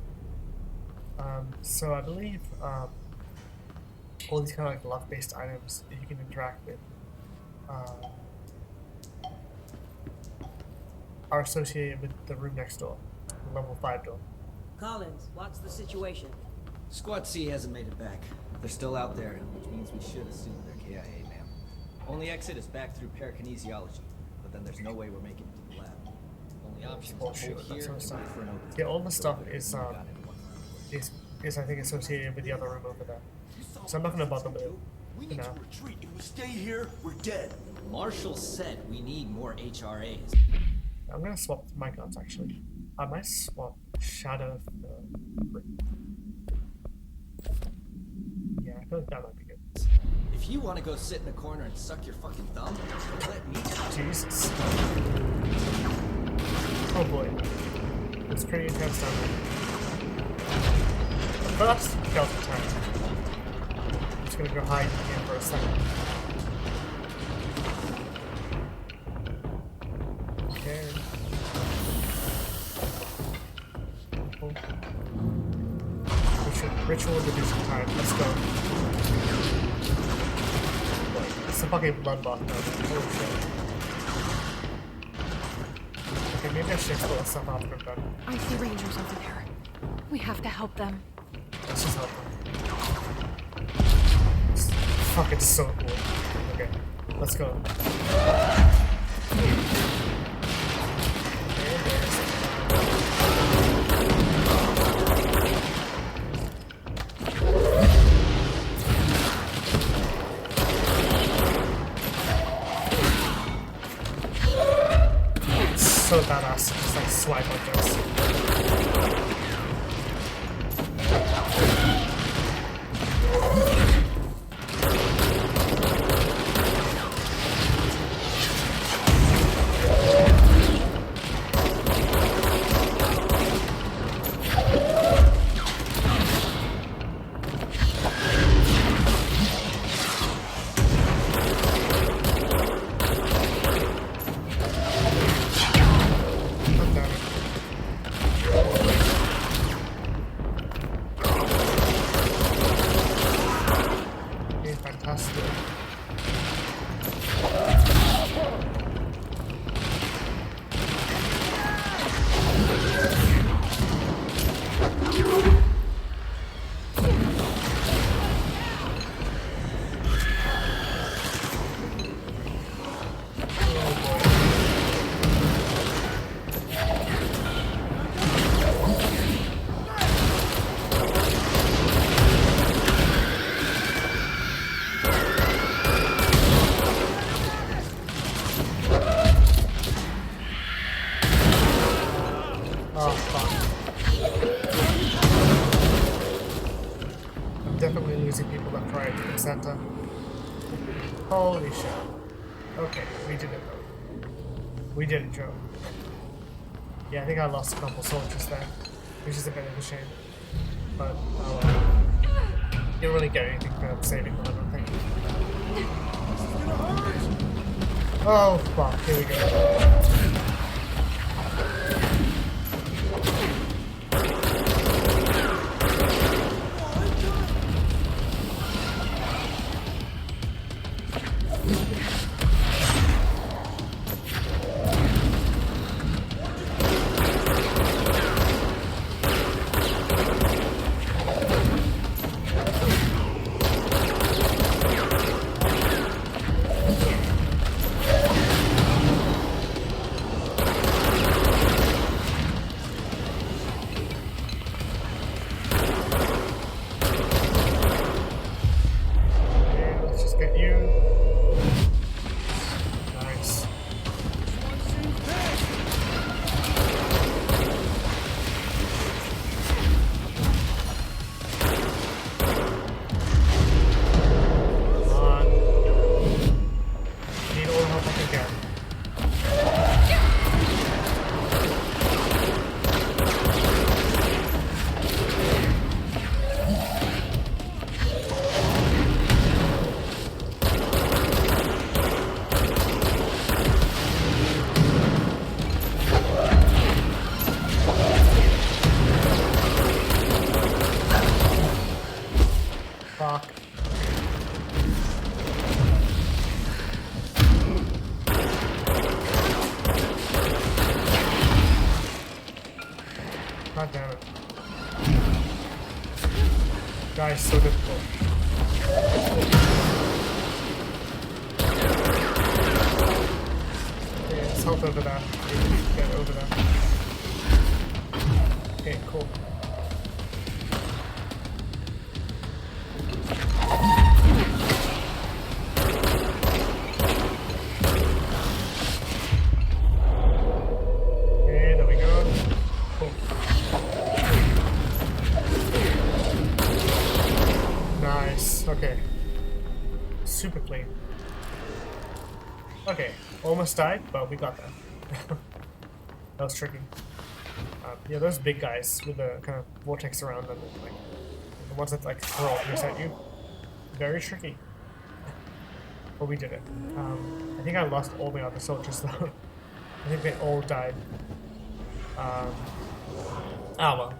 So I believe all these kind of like luck-based items that you can interact with are associated with the room next door, the level 5 door. Collins, what's the situation? Squad C hasn't made it back. They're still out there, which means we should assume they're KIA, ma'am. Only exit is back through parakinesiology, but then there's no way we're making it to the lab. Only option is to hold here and wait for an opening. Yeah, all the stuff is I think associated with the other room over there. So I'm not gonna bother with it. We need to retreat. If we stay here, we're dead. Marshall said we need more HRAs. I'm gonna swap my guns actually. I might swap Shadow for the yeah, I feel like that might be good. If you want to go sit in a corner and suck your fucking thumb, let me. Jesus. Oh boy. It's pretty intense down there. But that's Delta time. I'm just gonna go hide in for a second. Okay. Cool. Ritual division time. Let's go. It's a fucking bloodbath now. Holy shit. Okay, maybe I should explore the stuff after I'm done. I see rangers over there. We have to help them. Let's just help them. It's fucking so cool. Okay, let's go. So badass, just like swipe like this. Center. Holy shit. Okay, we did it though. We did it, Joe. Yeah, I think I lost a couple soldiers there, which is a bit of a shame. But you don't really get anything for saving them, I don't think. Oh fuck, here we go. again. Fuck. God damn it. Guys, so difficult. Okay, let's help over there. Get over there. Okay, cool. Okay, there we go. Cool. Nice. Okay. Super clean. Okay, almost died, but we got that. That was tricky. Yeah, those big guys with the kind of vortex around them, like the ones that like throw objects at you, very tricky. But we did it. I think I lost all my other soldiers though. I think they all died. Well.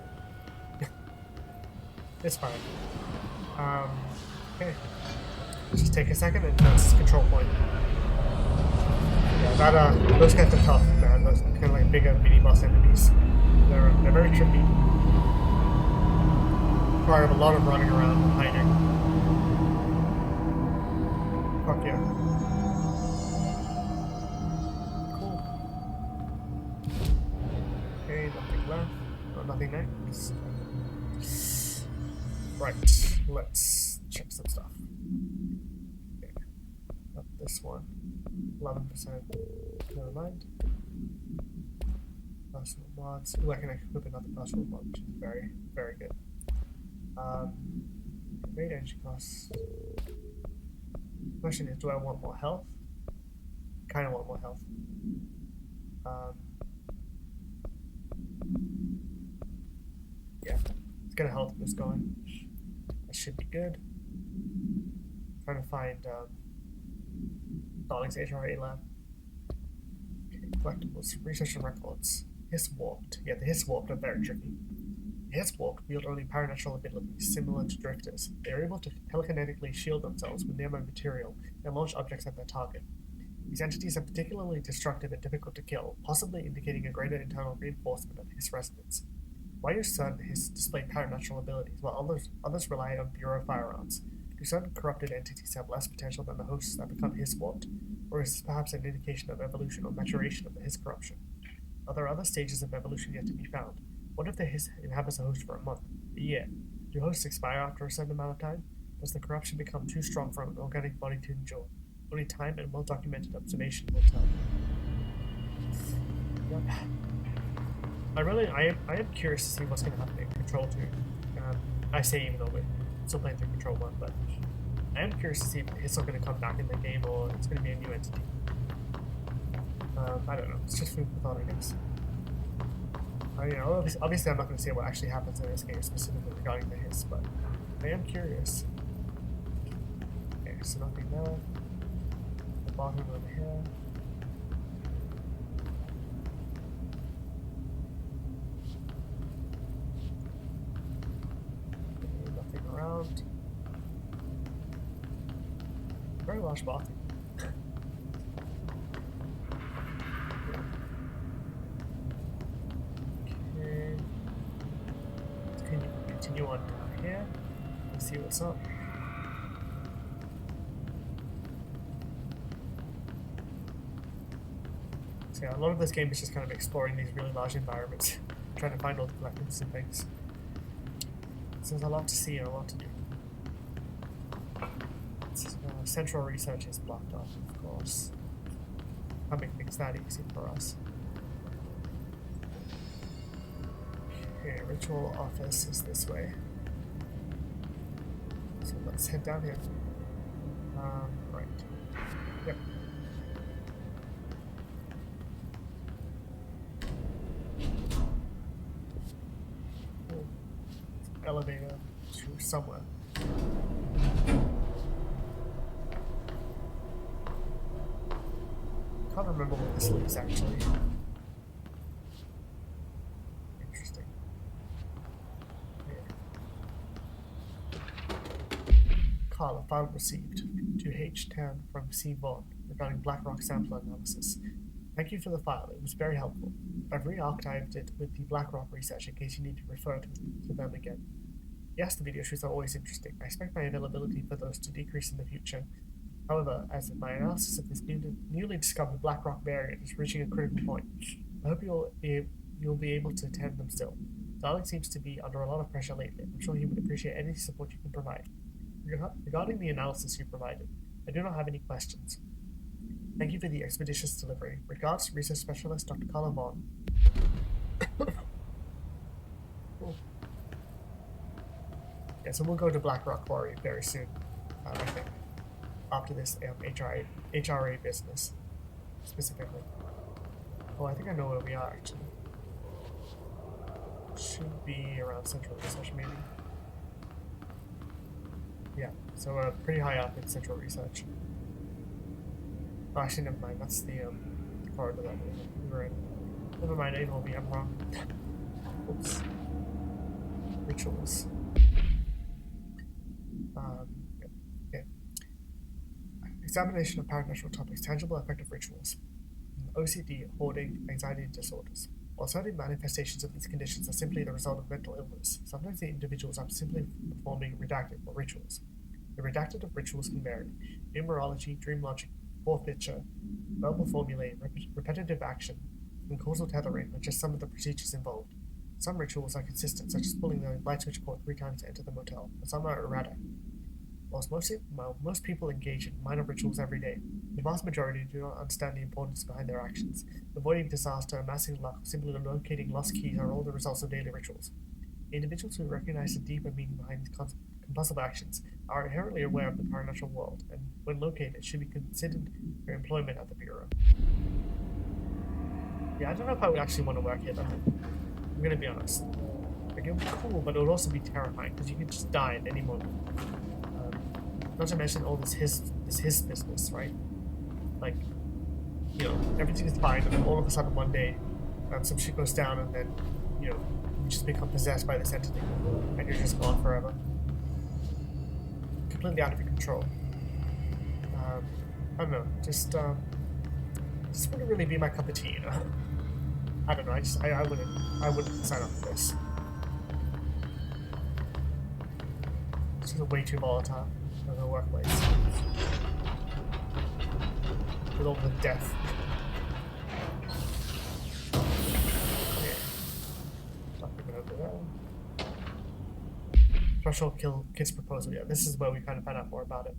It's fine. Okay. Let's just take a second and that's control point. Yeah, that those guys are tough, man. Those kind of like bigger mini boss enemies. They're very tricky. Require a lot of running around and hiding. Fuck yeah. Cool. Okay, nothing left. Oh, nothing next. Right, let's check some stuff. Okay. Not this one. 11%. Never mind. Personal mods. Ooh, I can equip another personal mod, which is very, very good. Great energy costs. Question is, do I want more health? Kind of want more health. Yeah, it's gonna help this going. That should be good. Trying to find Darling's HRA lab. Okay, collectibles, research and records. Hiss warped. Yeah, the hiss warped are very tricky. The hiss warped wield only paranatural abilities similar to drifters. They are able to telekinetically shield themselves with nearby material and launch objects at their target. These entities are particularly destructive and difficult to kill, possibly indicating a greater internal reinforcement of hiss resonance. Why do certain hiss display paranatural abilities, while others rely on Bureau firearms? Do certain corrupted entities have less potential than the hosts that become hiss warped, or is this perhaps an indication of evolution or maturation of the hiss corruption? Are there other stages of evolution yet to be found? What if the hiss inhabits a host for a month, a year? Do hosts expire after a certain amount of time? Does the corruption become too strong for an organic body to endure? Only time and well-documented observation will tell. Yep. I am curious to see what's going to happen in Control 2. I say even though we're still playing through Control 1, but I am curious to see if it's not going to come back in the game or it's going to be a new entity. I don't know. It's just food for thought, I guess. Obviously I'm not going to say what actually happens in this game specifically regarding the hiss, but I am curious. Okay, so nothing there. The bottom over here. Okay, nothing around. Very large bathroom. Continue on down here. Let's see what's up. So yeah, a lot of this game is just kind of exploring these really large environments, trying to find all the collectibles and things. So there's a lot to see and a lot to do. Central research is blocked off, of course. Can't make things that easy for us. Okay, ritual office is this way. So let's head down here. Right. Yep. elevator to somewhere. Can't remember what this is actually. Interesting. Yeah. Carla, file received to H10 from C. Vaughn regarding BlackRock sample analysis. Thank you for the file, it was very helpful. I've re-archived it with the BlackRock research in case you need to refer to them again. Yes, the video shoots are always interesting. I expect my availability for those to decrease in the future. However, as my analysis of this newly discovered BlackRock variant is reaching a critical point, I hope you'll be able to attend them still. Darling seems to be under a lot of pressure lately. I'm sure he would appreciate any support you can provide. Regarding the analysis you provided, I do not have any questions. Thank you for the expeditious delivery. Regards, Research Specialist Dr. Carla Vaughn. Cool. Yeah, so we'll go to BlackRock Quarry very soon, I think. After this HRA business, specifically. Oh, I think I know where we are, actually. Should be around Central Research, maybe. Yeah, so we're pretty high up in Central Research. Oh, actually, never mind, that's the corridor that we were in. Never mind, I told me I'm wrong. Oops. Rituals. Okay. Examination of paradoxical topics, tangible effective rituals. OCD, hoarding, anxiety disorders. While certain manifestations of these conditions are simply the result of mental illness, sometimes the individuals are simply performing redacted or rituals. The redacted of rituals can vary. Numerology, dream logic, forfeiture, verbal formulae, repetitive action, and causal tethering are just some of the procedures involved. Some rituals are consistent, such as pulling the light switch cord 3 times to enter the motel, but some are erratic. Whilst most people engage in minor rituals every day, the vast majority do not understand the importance behind their actions. Avoiding disaster, amassing luck, or simply locating lost keys are all the results of daily rituals. Individuals who recognize the deeper meaning behind these compulsive actions are inherently aware of the paranormal world, and when located, should be considered for employment at the Bureau. Yeah, I don't know if I would actually want to work here, though. I'm gonna be honest. Like, it would be cool, but it would also be terrifying, because you could just die at any moment. Not to mention all this his business, right? Like, you know, everything is fine, and then all of a sudden one day, some shit goes down, and then, you know, you just become possessed by this entity, and you're just gone forever. Completely out of your control. I don't know, just wouldn't really be my cup of tea, you know? I don't know, I wouldn't sign up for this. This is way too volatile. In the workplace. With all the death. Okay. Nothing over there. Threshold Kids proposal. Yeah, this is where we kind of find out more about it.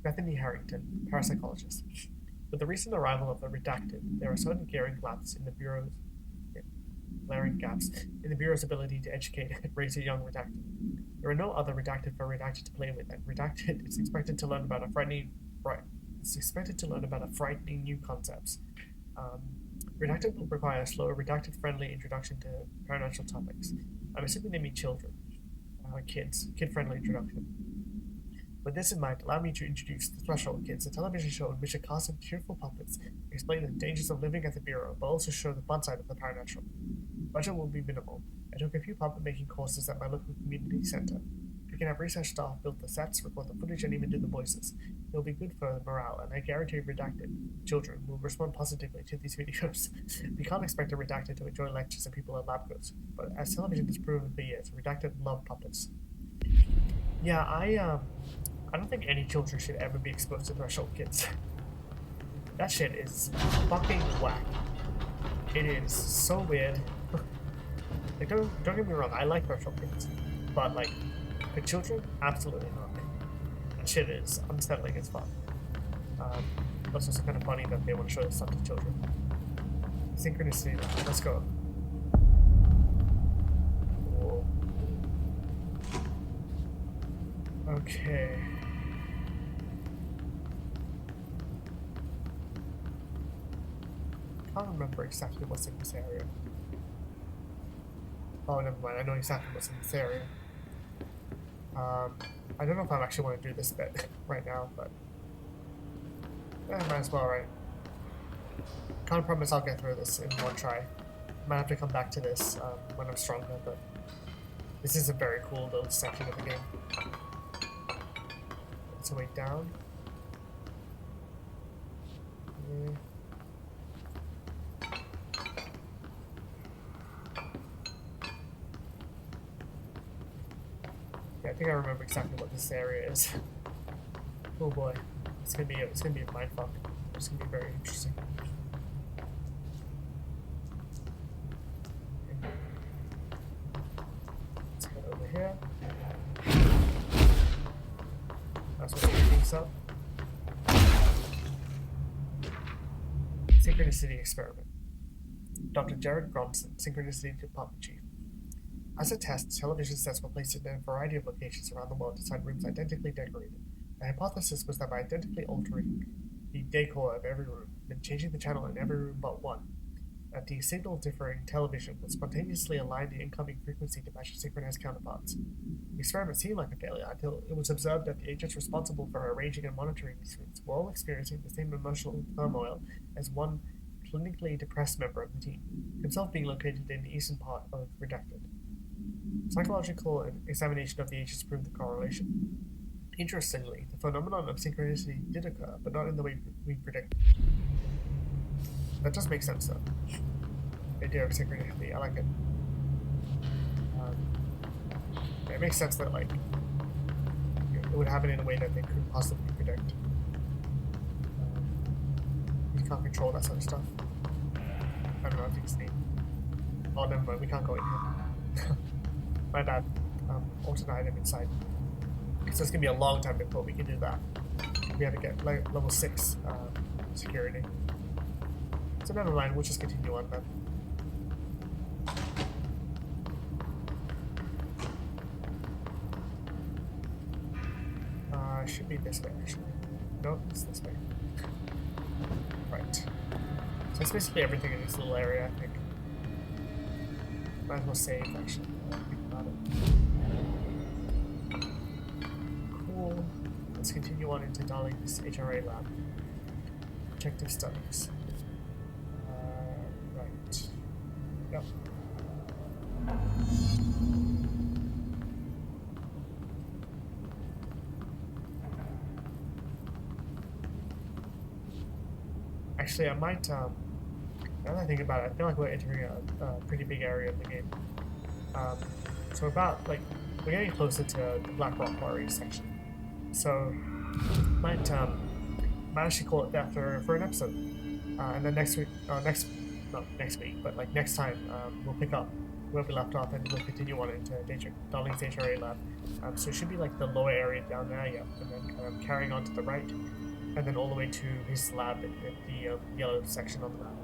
Bethany Harrington, parapsychologist. With the recent arrival of the redacted, there are certain glaring gaps in the Bureau's ability to educate and raise a young redacted. There are no other redacted for redacted to play with, and redacted is expected to learn about frightening new concepts. Redacted will require a slow, redacted-friendly introduction to paranormal topics. I'm assuming they mean children, kid-friendly introduction. With this in mind, allow me to introduce The Threshold Kids, a television show in which a cast of cheerful puppets explain the dangers of living at the Bureau, but also show the fun side of the paranormal. Budget will be minimal. I took a few puppet-making courses at my local community center. We can have research staff build the sets, record the footage, and even do the voices. It will be good for morale, and I guarantee redacted children will respond positively to these videos. We can't expect a redacted to enjoy lectures and people in lab coats, but as television has proven for years, redacted love puppets. Yeah, I don't think any children should ever be exposed to Threshold Kids. That shit is fucking whack. It is so weird. Like, don't get me wrong, I like Threshold Kids, but like, for children, absolutely not. That shit is unsettling as fuck. That's also kind of funny that they want to show this stuff to children. Synchronicity, let's go. Whoa. Okay. I can't remember exactly what's in this area. Oh, never mind. I know exactly what's in this area. I don't know if I actually want to do this bit right now, but might as well, right? Can't promise I'll get through this in one try. Might have to come back to this when I'm stronger, but this is a very cool little section of the game. It's a way down. Yeah, I think I remember exactly what this area is. Oh boy, it's gonna be a mindfuck. It's gonna be very interesting. Let's head over here. That's what things up. Synchronicity experiment. Dr. Jared Bronson, Synchronicity Department Chief. As a test, television sets were placed in a variety of locations around the world inside rooms identically decorated. The hypothesis was that by identically altering the decor of every room, then changing the channel in every room but one, that the signal-differing television would spontaneously align the incoming frequency to match synchronized counterparts. The experiment seemed like a failure until it was observed that the agents responsible for arranging and monitoring these rooms were all experiencing the same emotional turmoil as one clinically depressed member of the team, himself being located in the eastern part of Redacted. Psychological examination of the agents proved the correlation. Interestingly, the phenomenon of synchronicity did occur, but not in the way we predicted. That does make sense, though. The idea of synchronicity, I like it. It makes sense that, like, it would happen in a way that they couldn't possibly predict. You can't control that sort of stuff. I don't know if you can see. Oh, never mind, we can't go in here. My bad. Alternate item inside. So it's gonna be a long time before we can do that. We have to get like level 6 security. So never mind, we'll just continue on then. Should be this way actually. No, it's this way. Right. So that's basically everything in this little area, I think. Might as well save actually. Think about it. Cool. Let's continue on into Darling's HRA lab. Objective studies. Right. Yep. Actually, I might, now that I think about it, I feel like we're entering a pretty big area of the game. So about, like, we're getting closer to the Black Rock Quarry section. So, might actually call it that for an episode. And then next week, not next week, but like next time, we'll pick up where we left off and we'll continue on into Darling's HRA lab. So it should be like the lower area down there, yeah, and then kind of carrying on to the right, and then all the way to his lab at the yellow section on the map.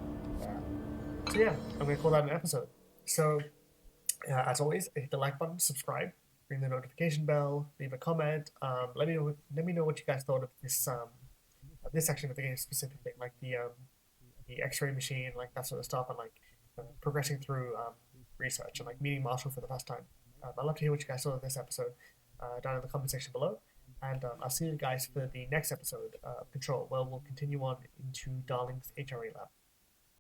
So yeah, I'm going to call that an episode. So, as always, hit the like button, subscribe, ring the notification bell, leave a comment. Let me know what you guys thought of this section of the game specifically, like the X-ray machine, like that sort of stuff, and like progressing through research and like meeting Marshall for the first time. I'd love to hear what you guys thought of this episode down in the comment section below. And I'll see you guys for the next episode of Control, where we'll continue on into Darling's HRA lab.